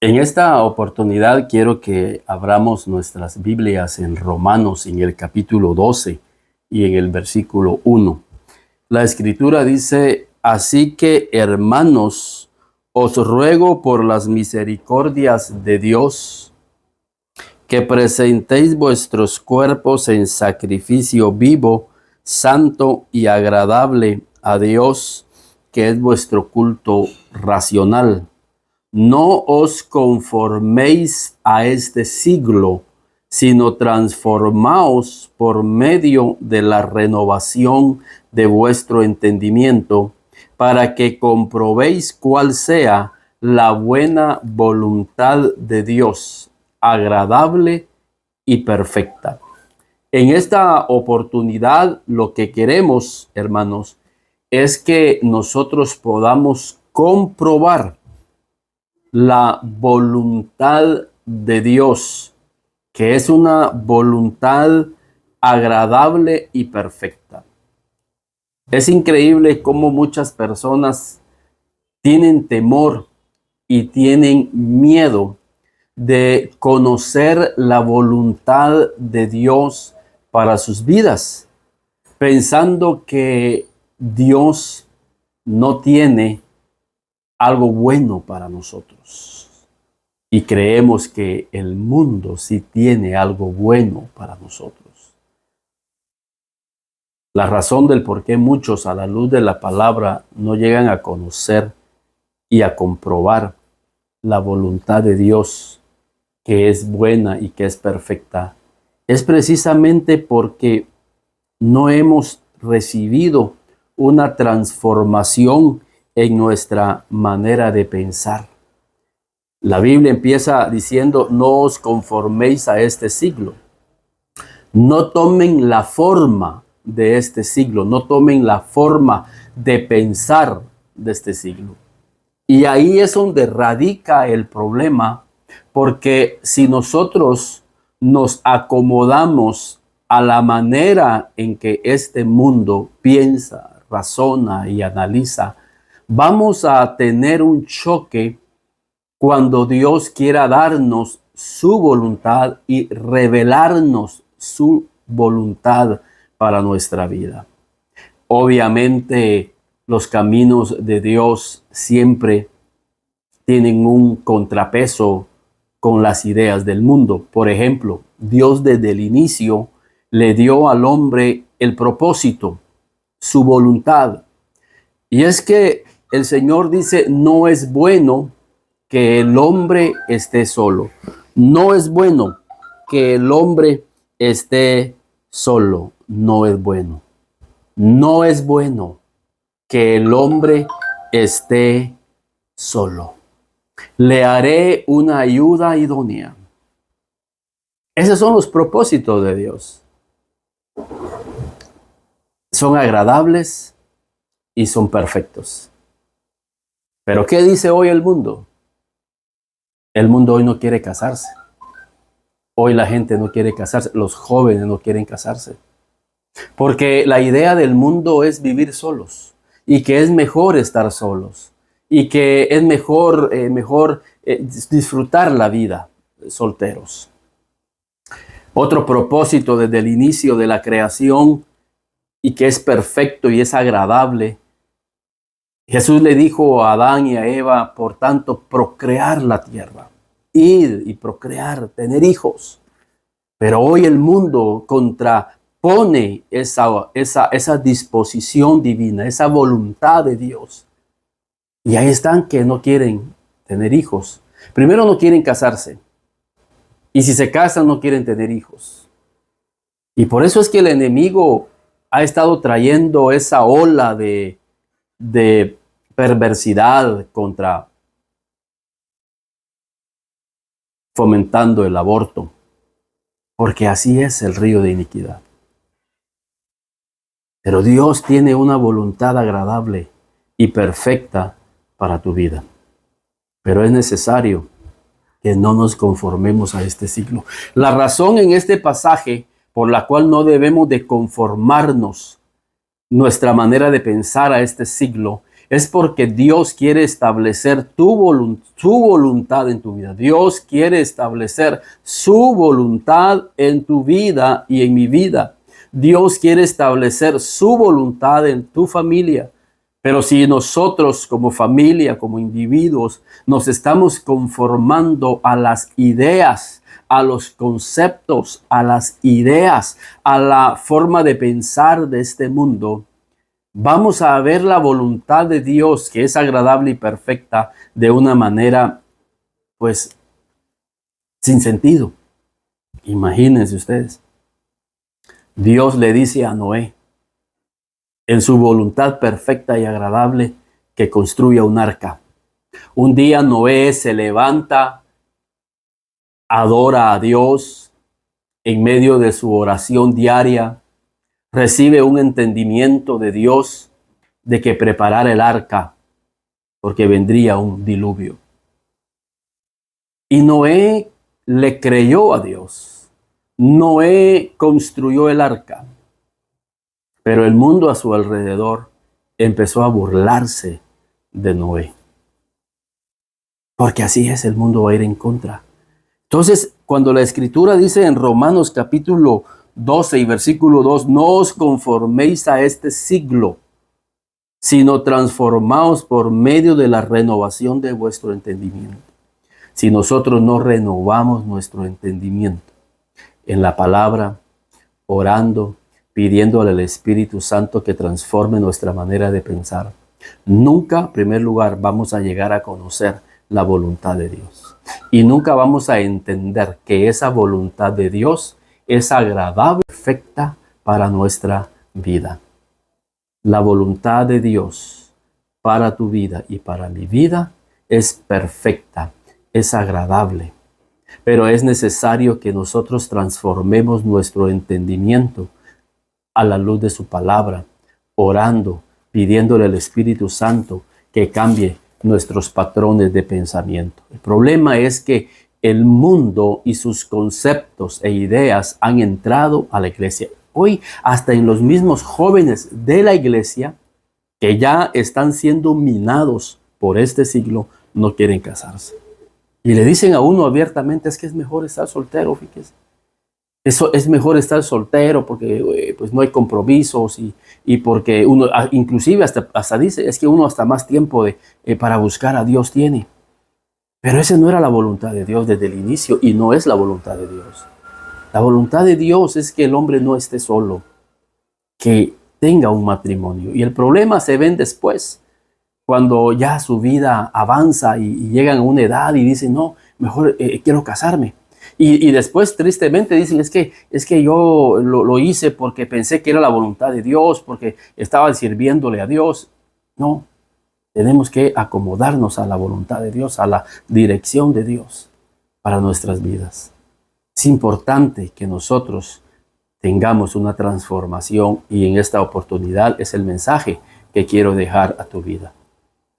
En esta oportunidad quiero que abramos nuestras Biblias en Romanos, en el capítulo 12 y en el versículo 1. La Escritura dice: así que, hermanos, os ruego por las misericordias de Dios, que presentéis vuestros cuerpos en sacrificio vivo, santo y agradable a Dios, que es vuestro culto racional. No os conforméis a este siglo, sino transformaos por medio de la renovación de vuestro entendimiento, para que comprobéis cuál sea la buena voluntad de Dios, agradable y perfecta. En esta oportunidad, lo que queremos, hermanos, es que nosotros podamos comprobar la voluntad de Dios, que es una voluntad agradable y perfecta. Es increíble cómo muchas personas tienen temor y tienen miedo de conocer la voluntad de Dios para sus vidas, pensando que Dios no tiene algo bueno para nosotros. Y creemos que el mundo sí tiene algo bueno para nosotros. La razón del por qué muchos, a la luz de la palabra, no llegan a conocer y a comprobar la voluntad de Dios, que es buena y que es perfecta, es precisamente porque no hemos recibido una transformación en nuestra manera de pensar. La Biblia empieza diciendo: no os conforméis a este siglo. No tomen la forma de este siglo, no tomen la forma de pensar de este siglo. Y ahí es donde radica el problema, porque si nosotros nos acomodamos a la manera en que este mundo piensa, razona y analiza, vamos a tener un choque cuando Dios quiera darnos su voluntad y revelarnos su voluntad para nuestra vida. Obviamente, los caminos de Dios siempre tienen un contrapeso con las ideas del mundo. Por ejemplo, Dios desde el inicio le dio al hombre el propósito, su voluntad. Y es que el Señor dice: no es bueno que el hombre esté solo. No es bueno que el hombre esté solo. No es bueno. No es bueno que el hombre esté solo. Le haré una ayuda idónea. Esos son los propósitos de Dios. Son agradables y son perfectos. Pero ¿qué dice hoy el mundo? El mundo hoy no quiere casarse. Hoy la gente no quiere casarse. Los jóvenes no quieren casarse. Porque la idea del mundo es vivir solos. Y que es mejor estar solos. Y que es mejor disfrutar la vida solteros. Otro propósito desde el inicio de la creación, y que es perfecto y es agradable. Jesús le dijo a Adán y a Eva: por tanto, procrear la tierra, ir y procrear, tener hijos. Pero hoy el mundo contrapone esa disposición divina, esa voluntad de Dios. Y ahí están que no quieren tener hijos. Primero, no quieren casarse. Y si se casan, no quieren tener hijos. Y por eso es que el enemigo ha estado trayendo esa ola de perversidad fomentando el aborto, porque así es el río de iniquidad. Pero Dios tiene una voluntad agradable y perfecta para tu vida. Pero es necesario que no nos conformemos a este siglo. La razón en este pasaje por la cual no debemos de conformarnos nuestra manera de pensar a este siglo Es porque Dios quiere establecer su voluntad en tu vida. Dios quiere establecer su voluntad en tu vida y en mi vida. Dios quiere establecer su voluntad en tu familia. Pero si nosotros como familia, como individuos, nos estamos conformando a las ideas, a los conceptos, a las ideas, a la forma de pensar de este mundo, vamos a ver la voluntad de Dios, que es agradable y perfecta, de una manera, pues, sin sentido. Imagínense ustedes. Dios le dice a Noé, en su voluntad perfecta y agradable, que construya un arca. Un día Noé se levanta, adora a Dios en medio de su oración diaria, recibe un entendimiento de Dios de que preparara el arca, porque vendría un diluvio. Y Noé le creyó a Dios. Noé construyó el arca, pero el mundo a su alrededor empezó a burlarse de Noé. Porque así es, el mundo va a ir en contra. Entonces, cuando la Escritura dice en Romanos capítulo 12 y versículo 2, no os conforméis a este siglo, sino transformaos por medio de la renovación de vuestro entendimiento. Si nosotros no renovamos nuestro entendimiento en la palabra, orando, pidiéndole al Espíritu Santo que transforme nuestra manera de pensar, nunca, en primer lugar, vamos a llegar a conocer la voluntad de Dios. Y nunca vamos a entender que esa voluntad de Dios es agradable y perfecta para nuestra vida. La voluntad de Dios para tu vida y para mi vida es perfecta, es agradable. Pero es necesario que nosotros transformemos nuestro entendimiento a la luz de su palabra, orando, pidiéndole al Espíritu Santo que cambie nuestros patrones de pensamiento. El problema es que el mundo y sus conceptos e ideas han entrado a la iglesia. Hoy, hasta en los mismos jóvenes de la iglesia, que ya están siendo minados por este siglo, no quieren casarse. Y le dicen a uno abiertamente, es que es mejor estar soltero, fíjese. Eso es mejor estar soltero porque pues no hay compromisos y porque uno, inclusive hasta dice, es que uno hasta más tiempo para buscar a Dios tiene. Pero esa no era la voluntad de Dios desde el inicio y no es la voluntad de Dios. La voluntad de Dios es que el hombre no esté solo, que tenga un matrimonio. Y el problema se ven después, cuando ya su vida avanza y llegan a una edad y dicen, no, mejor quiero casarme. Y después tristemente dicen, es que yo lo hice porque pensé que era la voluntad de Dios, porque estaba sirviéndole a Dios. No, tenemos que acomodarnos a la voluntad de Dios, a la dirección de Dios para nuestras vidas. Es importante que nosotros tengamos una transformación y en esta oportunidad es el mensaje que quiero dejar a tu vida.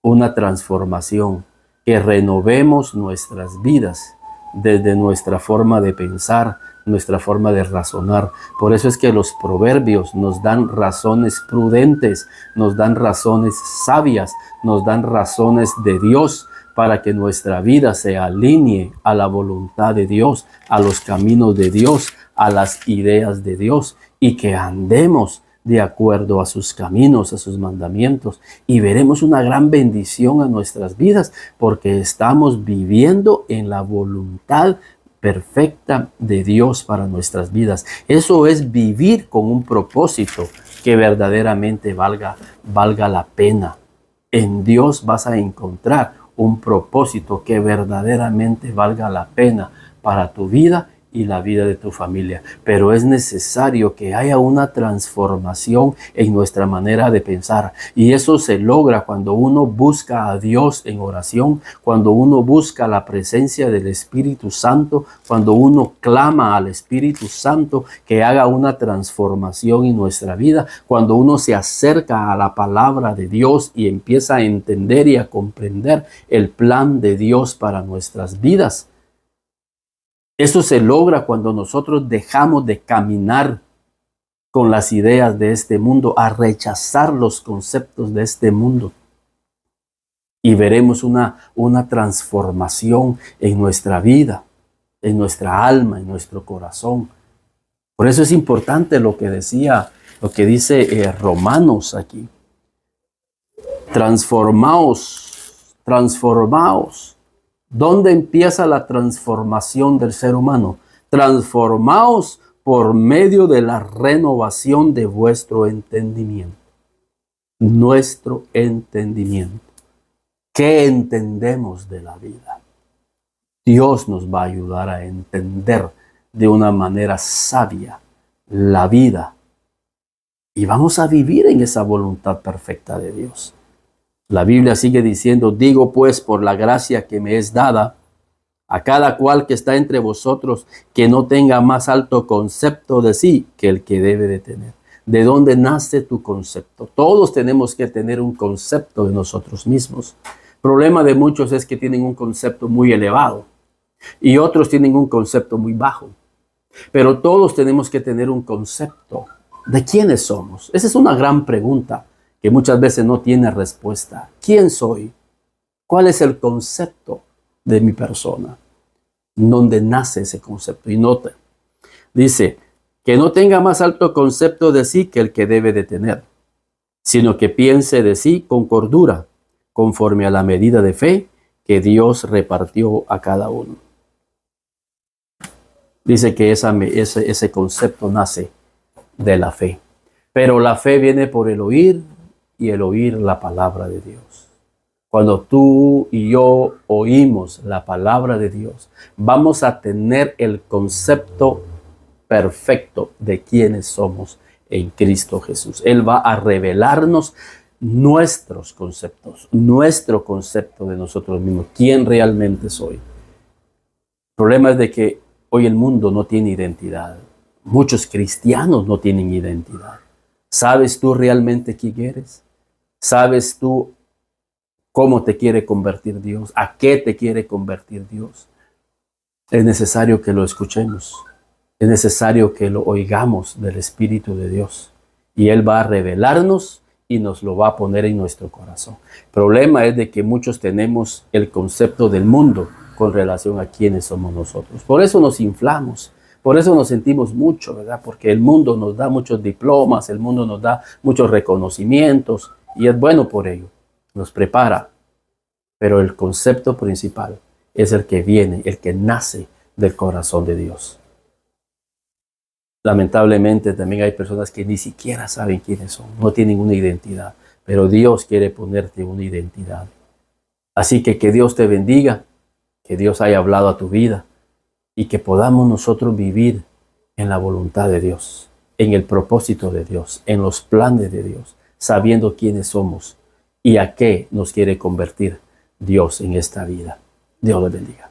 Una transformación, que renovemos nuestras vidas desde nuestra forma de pensar, nuestra forma de razonar. Por eso es que los proverbios nos dan razones prudentes, nos dan razones sabias, nos dan razones de Dios para que nuestra vida se alinee a la voluntad de Dios, a los caminos de Dios, a las ideas de Dios y que andemos de acuerdo a sus caminos, a sus mandamientos, y veremos una gran bendición a nuestras vidas porque estamos viviendo en la voluntad perfecta de Dios para nuestras vidas. Eso es vivir con un propósito que verdaderamente valga la pena. En Dios vas a encontrar un propósito que verdaderamente valga la pena para tu vida y la vida de tu familia. Pero es necesario que haya una transformación en nuestra manera de pensar. Y eso se logra cuando uno busca a Dios en oración, cuando uno busca la presencia del Espíritu Santo, cuando uno clama al Espíritu Santo que haga una transformación en nuestra vida, cuando uno se acerca a la palabra de Dios y empieza a entender y a comprender el plan de Dios para nuestras vidas. Eso se logra cuando nosotros dejamos de caminar con las ideas de este mundo, a rechazar los conceptos de este mundo y veremos una transformación en nuestra vida, en nuestra alma, en nuestro corazón. Por eso es importante lo que dice Romanos aquí. Transformaos. ¿Dónde empieza la transformación del ser humano? Transformaos por medio de la renovación de vuestro entendimiento. Nuestro entendimiento. ¿Qué entendemos de la vida? Dios nos va a ayudar a entender de una manera sabia la vida. Y vamos a vivir en esa voluntad perfecta de Dios. La Biblia sigue diciendo, digo pues por la gracia que me es dada, a cada cual que está entre vosotros, que no tenga más alto concepto de sí que el que debe de tener. ¿De dónde nace tu concepto? Todos tenemos que tener un concepto de nosotros mismos. El problema de muchos es que tienen un concepto muy elevado y otros tienen un concepto muy bajo. Pero todos tenemos que tener un concepto de quiénes somos. Esa es una gran pregunta que muchas veces no tiene respuesta. ¿Quién soy? ¿Cuál es el concepto de mi persona? ¿Dónde nace ese concepto? Y nota, dice, que no tenga más alto concepto de sí que el que debe de tener, sino que piense de sí con cordura, conforme a la medida de fe que Dios repartió a cada uno. Dice que ese concepto nace de la fe. Pero la fe viene por el oír y el oír la palabra de Dios. Cuando tú y yo oímos la palabra de Dios, vamos a tener el concepto perfecto de quiénes somos en Cristo Jesús. Él va a revelarnos nuestros conceptos, nuestro concepto de nosotros mismos, quién realmente soy. El problema es de que hoy el mundo no tiene identidad. Muchos cristianos no tienen identidad. ¿Sabes tú realmente quién eres? ¿Sabes tú cómo te quiere convertir Dios? ¿A qué te quiere convertir Dios? Es necesario que lo escuchemos. Es necesario que lo oigamos del Espíritu de Dios. Y Él va a revelarnos y nos lo va a poner en nuestro corazón. El problema es de que muchos tenemos el concepto del mundo con relación a quiénes somos nosotros. Por eso nos inflamos. Por eso nos sentimos mucho, ¿verdad? Porque el mundo nos da muchos diplomas, el mundo nos da muchos reconocimientos y es bueno por ello. Nos prepara. Pero el concepto principal es el que viene, el que nace del corazón de Dios. Lamentablemente también hay personas que ni siquiera saben quiénes son, no tienen una identidad, pero Dios quiere ponerte una identidad. Así que Dios te bendiga, que Dios haya hablado a tu vida y que podamos nosotros vivir en la voluntad de Dios, en el propósito de Dios, en los planes de Dios, sabiendo quiénes somos y a qué nos quiere convertir Dios en esta vida. Dios les bendiga.